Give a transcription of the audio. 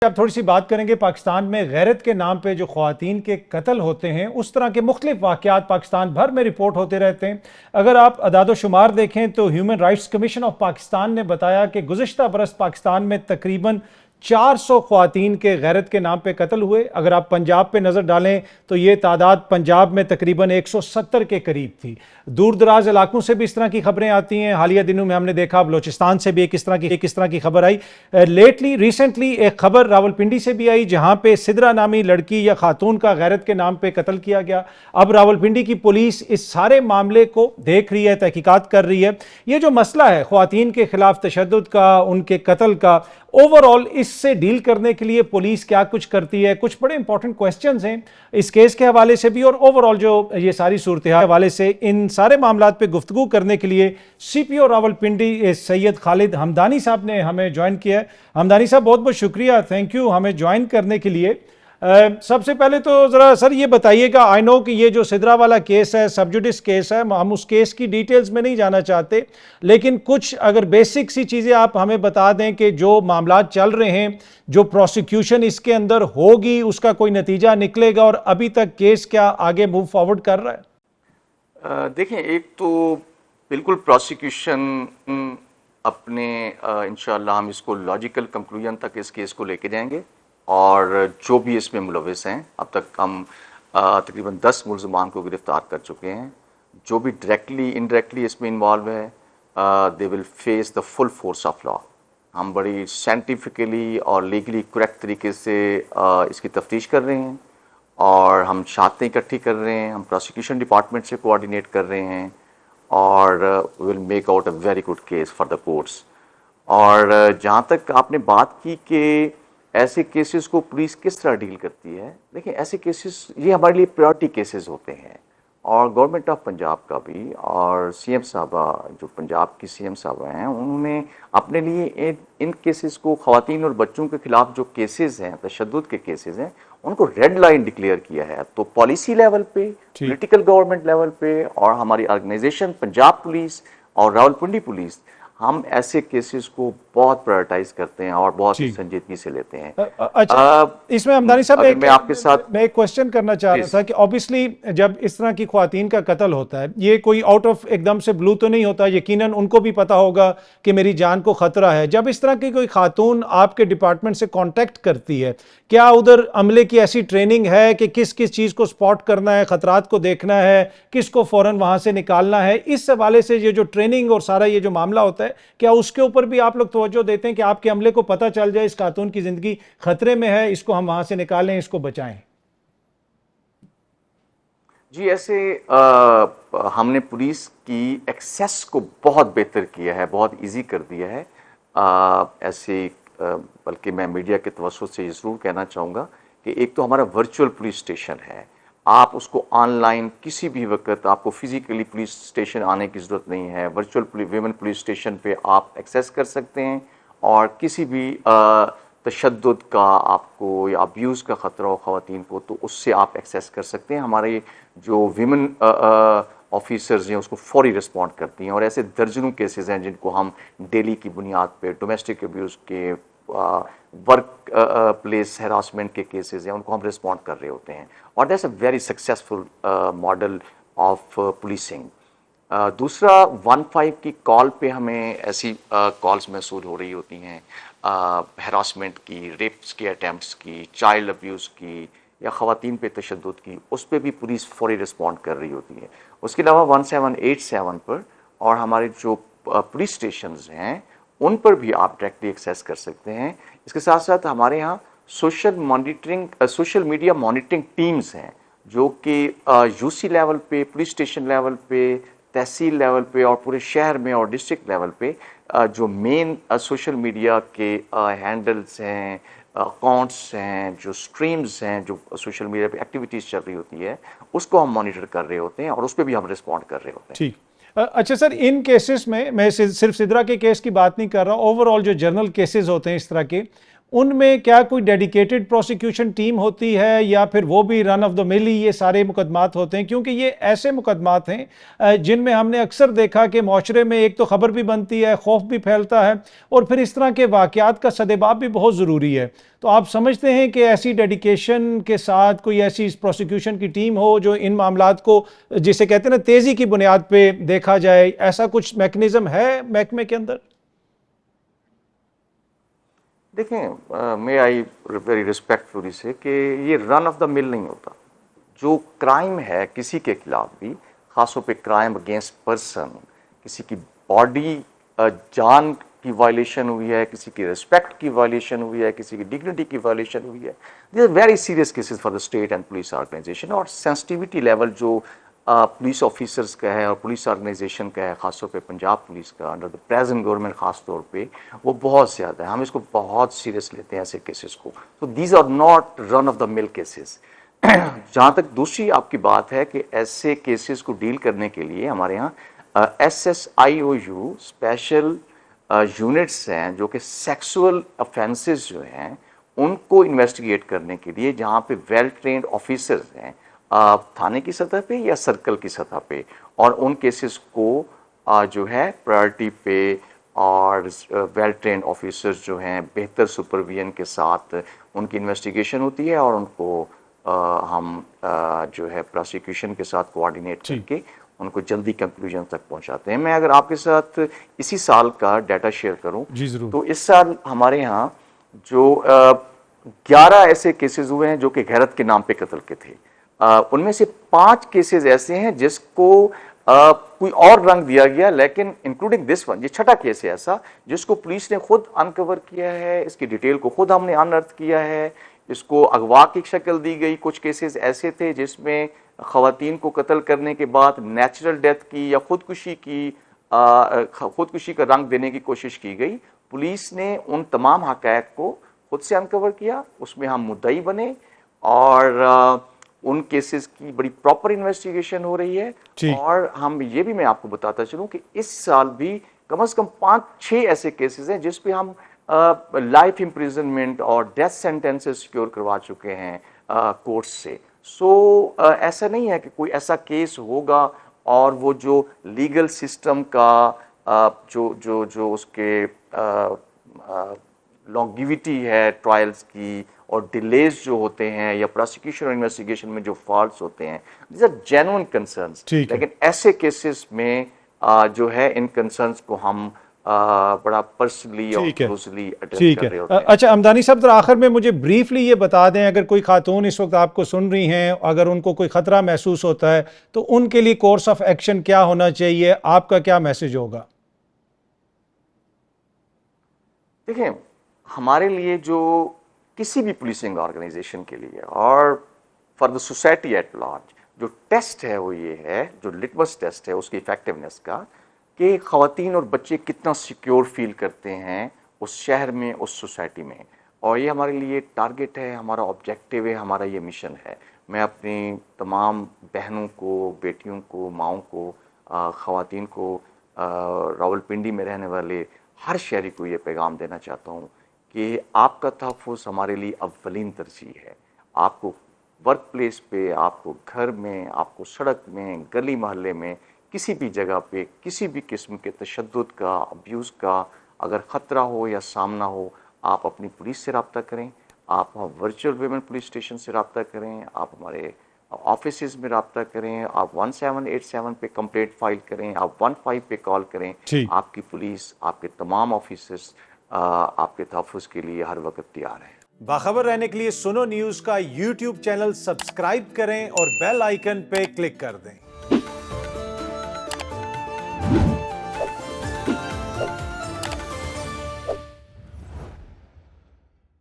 اب تھوڑی سی بات کریں گے پاکستان میں غیرت کے نام پہ جو خواتین کے قتل ہوتے ہیں، اس طرح کے مختلف واقعات پاکستان بھر میں رپورٹ ہوتے رہتے ہیں۔ اگر آپ اعداد و شمار دیکھیں تو human rights commission of Pakistan نے بتایا کہ گزشتہ برس پاکستان میں تقریباً 400 خواتین کے غیرت کے نام پہ قتل ہوئے۔ اگر آپ پنجاب پہ نظر ڈالیں تو یہ تعداد پنجاب میں تقریباً 170 کے قریب تھی۔ دور دراز علاقوں سے بھی اس طرح کی خبریں آتی ہیں۔ حالیہ دنوں میں ہم نے دیکھا بلوچستان سے بھی ایک اس طرح کی خبر آئی۔ ریسنٹلی ایک خبر راولپنڈی سے بھی آئی جہاں پہ سدرا نامی لڑکی یا خاتون کا غیرت کے نام پہ قتل کیا گیا۔ اب راولپنڈی کی پولیس اس سارے معاملے کو دیکھ رہی ہے، تحقیقات کر رہی ہے۔ یہ جو مسئلہ ہے خواتین کے خلاف تشدد کا، ان کے قتل کا، اوور آل اس سے ڈیل کرنے کے لیے پولیس کیا کچھ کرتی ہے؟ کچھ بڑے امپورٹنٹ کویسچنز ہیں اس کیس کے حوالے سے بھی، اور اوور آل جو یہ ساری صورتحال کے حوالے سے ان سارے معاملات پہ گفتگو کرنے کے لیے سی پی او راولپنڈی سید خالد حمدانی صاحب نے ہمیں جوائن کیا ہے۔ حمدانی صاحب بہت بہت شکریہ، تھینک یو ہمیں جوائن کرنے کے لیے۔ سب سے پہلے تو ذرا سر یہ بتائیے گا، آئی نو کہ یہ جو سدرا والا کیس ہے سب جوڈس کیس ہے، ہم اس کیس کی ڈیٹیلز میں نہیں جانا چاہتے، لیکن کچھ اگر بیسک سی چیزیں آپ ہمیں بتا دیں کہ جو معاملات چل رہے ہیں، جو پروسیکیوشن اس کے اندر ہوگی، اس کا کوئی نتیجہ نکلے گا، اور ابھی تک کیس کیا آگے موو فارورڈ کر رہا ہے؟ دیکھیں، ایک تو بالکل پروسیکیوشن اپنے انشاءاللہ ہم اس کو لاجیکل کنکلوژن تک اس کیس کو لے کے جائیں گے، اور جو بھی اس میں ملوث ہیں اب تک ہم تقریباً 10 ملزمان کو گرفتار کر چکے ہیں۔ جو بھی ڈائریکٹلی انڈائریکٹلی اس میں انوالو ہے they will face the full force of law. ہم بڑی سائنٹیفکلی اور لیگلی کریکٹ طریقے سے اس کی تفتیش کر رہے ہیں، اور ہم شہادتیں اکٹھی کر رہے ہیں، ہم پروسیکیوشن ڈپارٹمنٹ سے کوآرڈینیٹ کر رہے ہیں، اور will make out a very good case for the courts. اور جہاں تک آپ نے بات کی کہ ایسے کیسز کو پولیس کس طرح ڈیل کرتی ہے، دیکھیں ایسے کیسز یہ ہمارے لیے پریورٹی کیسز ہوتے ہیں، اور گورنمنٹ آف پنجاب کا بھی، اور سی ایم صاحبہ جو پنجاب کی سی ایم صاحبہ ہیں، انہوں نے اپنے لیے ان کیسز کو، خواتین اور بچوں کے خلاف جو کیسز ہیں، تشدد کے کیسز ہیں، ان کو ریڈ لائن ڈکلیئر کیا ہے۔ تو پالیسی لیول پہ، پولیٹیکل گورنمنٹ لیول پہ، اور ہماری آرگنائزیشن پنجاب پولیس اور راولپنڈی پولیس، ہم ایسے کیسز کو بہت پرائرٹائز کرتے ہیں اور بہت سنجیدگی سے لیتے ہیں۔ اچھا، اس میں حمدانی صاحب میں آپ کے ساتھ میں ایک کوشچن کرنا چاہ رہا تھا کہ obviously جب اس طرح کی خواتین کا قتل ہوتا ہے، یہ کوئی آؤٹ آف ایک دم سے بلو تو نہیں ہوتا، یقیناً ان کو بھی پتا ہوگا کہ میری جان کو خطرہ ہے۔ جب اس طرح کی کوئی خاتون آپ کے ڈپارٹمنٹ سے کانٹیکٹ کرتی ہے، کیا ادھر عملے کی ایسی ٹریننگ ہے کہ کس چیز کو سپاٹ کرنا ہے، خطرات کو دیکھنا ہے، کس کو فوراً وہاں سے نکالنا ہے؟ اس حوالے سے یہ جو ٹریننگ اور سارا یہ جو معاملہ ہوتا ہے، کیا اس کے اوپر بھی آپ لوگ توجہ دیتے ہیں کہ آپ کے عملے کو پتہ چل جائے اس خاتون کی زندگی خطرے میں ہے، اس کو ہم وہاں سے نکالیں، اس کو بچائیں؟ جی، ایسے ہم نے پولیس کی ایکسیس کو بہت بہتر کیا ہے، بہت ایزی کر دیا ہے۔ ایسے بلکہ میں میڈیا کے توسط سے یہ ضرور کہنا چاہوں گا کہ ایک تو ہمارا ورچوئل پولیس اسٹیشن ہے، آپ اس کو آن لائن کسی بھی وقت، آپ کو فزیکلی پولیس اسٹیشن آنے کی ضرورت نہیں ہے، ورچوئل ویمن پولیس اسٹیشن پہ آپ ایکسیس کر سکتے ہیں، اور کسی بھی تشدد کا آپ کو یا ابیوز کا خطرہ ہو خواتین کو تو اس سے آپ ایکسیس کر سکتے ہیں۔ ہمارے جو ویمن آفیسرز ہیں اس کو فوری رسپونڈ کرتی ہیں، اور ایسے درجنوں کیسز ہیں جن کو ہم ڈیلی کی بنیاد پہ، ڈومیسٹک ابیوز کے، ورک پلیس ہراسمنٹ کے کیسز ہیں، ان کو ہم رسپونڈ کر رہے ہوتے ہیں، اور that's a very successful model of policing. دوسرا 15 کی کال پہ ہمیں ایسی کالز موصول ہو رہی ہوتی ہیں، ہراسمنٹ کی، ریپس کے اٹیمپٹس کی، چائلڈ ابیوز کی، یا خواتین پہ تشدد کی، اس پہ بھی پولیس فوری رسپونڈ کر رہی ہوتی ہے۔ اس کے علاوہ 1787 پر اور ہمارے جو پولیس اسٹیشنز ہیں ان پر بھی آپ ڈائریکٹلی ایکسیس کر سکتے ہیں۔ اس کے ساتھ ساتھ ہمارے یہاں سوشل میڈیا مانیٹرنگ ٹیمز ہیں جو کہ یو سی لیول پہ، پولیس اسٹیشن لیول پہ، تحصیل لیول پہ، اور پورے شہر میں اور ڈسٹرکٹ لیول پہ جو مین سوشل میڈیا کے ہینڈلز ہیں، اکاؤنٹس ہیں، جو سٹریمز ہیں، جو سوشل میڈیا پہ ایکٹیویٹیز چل رہی ہوتی ہے، اس کو ہم مانیٹر کر رہے ہوتے ہیں، اور اس پہ بھی ہم رسپونڈ کر رہے ہوتے ہیں۔ ٹھیک، اچھا سر، ان کیسز میں صرف سدرا کے کیس کی بات نہیں کر رہا، اوور آل جو جرنل کیسز ہوتے ہیں اس طرح کے، ان میں کیا کوئی ڈیڈیکیٹڈ پروسیکیوشن ٹیم ہوتی ہے یا پھر وہ بھی رن آف دا مل ہی یہ سارے مقدمات ہوتے ہیں؟ کیونکہ یہ ایسے مقدمات ہیں جن میں ہم نے اکثر دیکھا کہ معاشرے میں ایک تو خبر بھی بنتی ہے، خوف بھی پھیلتا ہے، اور پھر اس طرح کے واقعات کا سدباب بھی بہت ضروری ہے. تو آپ سمجھتے ہیں کہ ایسی ڈیڈیکیشن کے ساتھ کوئی ایسی پروسیکیوشن کی ٹیم ہو جو ان معاملات کو جسے کہتے ہیں نا تیزی کی بنیاد پہ دیکھا جائے، ایسا کچھ میکنزم ہے محکمے کے اندر؟ دیکھیں میں آئی ویری ریسپیکٹفلی سے کہ یہ رن آف دا مل نہیں ہوتا. جو کرائم ہے کسی کے خلاف بھی، خاص طور پہ کرائم اگینسٹ پرسن، کسی کی باڈی جان کی وائلیشن ہوئی ہے، کسی کی ریسپیکٹ کی وائلیشن ہوئی ہے، کسی کی ڈگنیٹی کی وائلیشن ہوئی ہے، these are very serious cases for the state and police organization. اور سینسٹیوٹی لیول جو پولیس آفیسرز کا ہے اور پولیس آرگنائزیشن کا ہے، خاص طور پہ پنجاب پولیس کا انڈر دا پریزنٹ گورنمنٹ خاص طور پہ، وہ بہت زیادہ ہے. ہم اس کو بہت سیریس لیتے ہیں ایسے کیسز کو. تو these are not run of the mill cases. جہاں تک دوسری آپ کی بات ہے کہ ایسے کیسز کو ڈیل کرنے کے لیے ہمارے یہاں SSIOU اسپیشل یونٹس ہیں جو کہ سیکسول افینسز جو ہیں ان کو انویسٹیگیٹ کرنے کے لیے، جہاں پہ ویل ٹرینڈ آفیسرز ہیں تھانے کی سطح پہ یا سرکل کی سطح پہ، اور ان کیسز کو جو ہے پرائرٹی پہ اور ویل ٹرینڈ آفیسرز جو ہیں بہتر سپرویژن کے ساتھ ان کی انویسٹیگیشن ہوتی ہے، اور ان کو ہم جو ہے پروسیکیوشن کے ساتھ کوآرڈینیٹ کر کے ان کو جلدی کنکلوژن تک پہنچاتے ہیں. میں اگر آپ کے ساتھ اسی سال کا ڈیٹا شیئر کروں تو اس سال ہمارے ہاں جو 11 ایسے کیسز ہوئے ہیں جو کہ غیرت کے نام پہ قتل کے تھے. ان میں سے 5 کیسز ایسے ہیں جس کو کوئی اور رنگ دیا گیا، لیکن انکلوڈنگ دس ون، یہ چھٹا کیس ہے ایسا جس کو پولیس نے خود انکور کیا ہے، اس کی ڈیٹیل کو خود ہم نے انرتھ کیا ہے، اس کو اغوا کی شکل دی گئی. کچھ کیسز ایسے تھے جس میں خواتین کو قتل کرنے کے بعد نیچرل ڈیتھ کی یا خودکشی کا رنگ دینے کی کوشش کی گئی. پولیس نے ان تمام حقائق کو خود سے انکور کیا، اس میں ہم مدعی بنے، اور ان کیسز کی بڑی پراپر انویسٹیگیشن ہو رہی ہے. اور ہم یہ بھی میں آپ کو بتاتا چلوں کہ اس سال بھی کم از کم 5-6 ایسے کیسز ہیں جس پہ ہم لائف امپریزنمنٹ اور ڈیتھ سینٹینسز سیکیور کروا چکے ہیں کورٹ سے. سو ایسا نہیں ہے کہ کوئی ایسا کیس ہوگا اور وہ جو لیگل سسٹم کا جو اس کے لانگیویٹی ہے ٹرائلز کی اور ڈیلیز جو ہوتے ہیں یا پروسیکیوشن اور انویسٹیگیشن میں جو فالٹس ہوتے ہیں، دیز آر جینوئن کنسرنس. لیکن ایسے کیسز میں جو ہے ان کنسرنس کو ہم بڑا پرسنلی اور کلوزلی ایڈریس کر رہے ہوتے ہیں. اچھا امدانی صاحب، ذرا آخر میں مجھے بریفلی یہ بتا دیں، اگر کوئی خاتون اس وقت آپ کو سن رہی ہیں، اگر ان کو کوئی خطرہ محسوس ہوتا ہے تو ان کے لیے کورس آف ایکشن کیا ہونا چاہیے؟ آپ کا کیا میسج ہوگا؟ دیکھیں، ہمارے لیے جو کسی بھی پولیسنگ آرگنائزیشن کے لیے اور for the society at large جو ٹیسٹ ہے وہ یہ ہے، جو لٹمس ٹیسٹ ہے اس کی افیکٹونیس کا، کہ خواتین اور بچے کتنا سیکیور فیل کرتے ہیں اس شہر میں، اس سوسائٹی میں. اور یہ ہمارے لیے ٹارگٹ ہے، ہمارا آبجیکٹیو ہے، ہمارا یہ مشن ہے. میں اپنی تمام بہنوں کو، بیٹیوں کو، ماؤں کو، خواتین کو، راولپنڈی میں رہنے والے ہر شہری کو یہ پیغام دینا چاہتا ہوں کہ آپ کا تحفظ ہمارے لیے اولین ترجیح ہے. آپ کو ورک پلیس پہ، آپ کو گھر میں، آپ کو سڑک میں، گلی محلے میں، کسی بھی جگہ پہ کسی بھی قسم کے تشدد کا، ابیوز کا اگر خطرہ ہو یا سامنا ہو، آپ اپنی پولیس سے رابطہ کریں، آپ ورچوئل ویمن پولیس اسٹیشن سے رابطہ کریں، آپ ہمارے آفیسز میں رابطہ کریں، آپ 1787 پہ کمپلینٹ فائل کریں، آپ 15 پہ کال کریں. آپ کی پولیس، آپ کے تمام آفیسرز آپ کے تحفظ کے لیے ہر وقت تیار ہیں. باخبر رہنے کے لیے سنو نیوز کا یوٹیوب چینل سبسکرائب کریں اور بیل آئیکن پہ کلک کر دیں.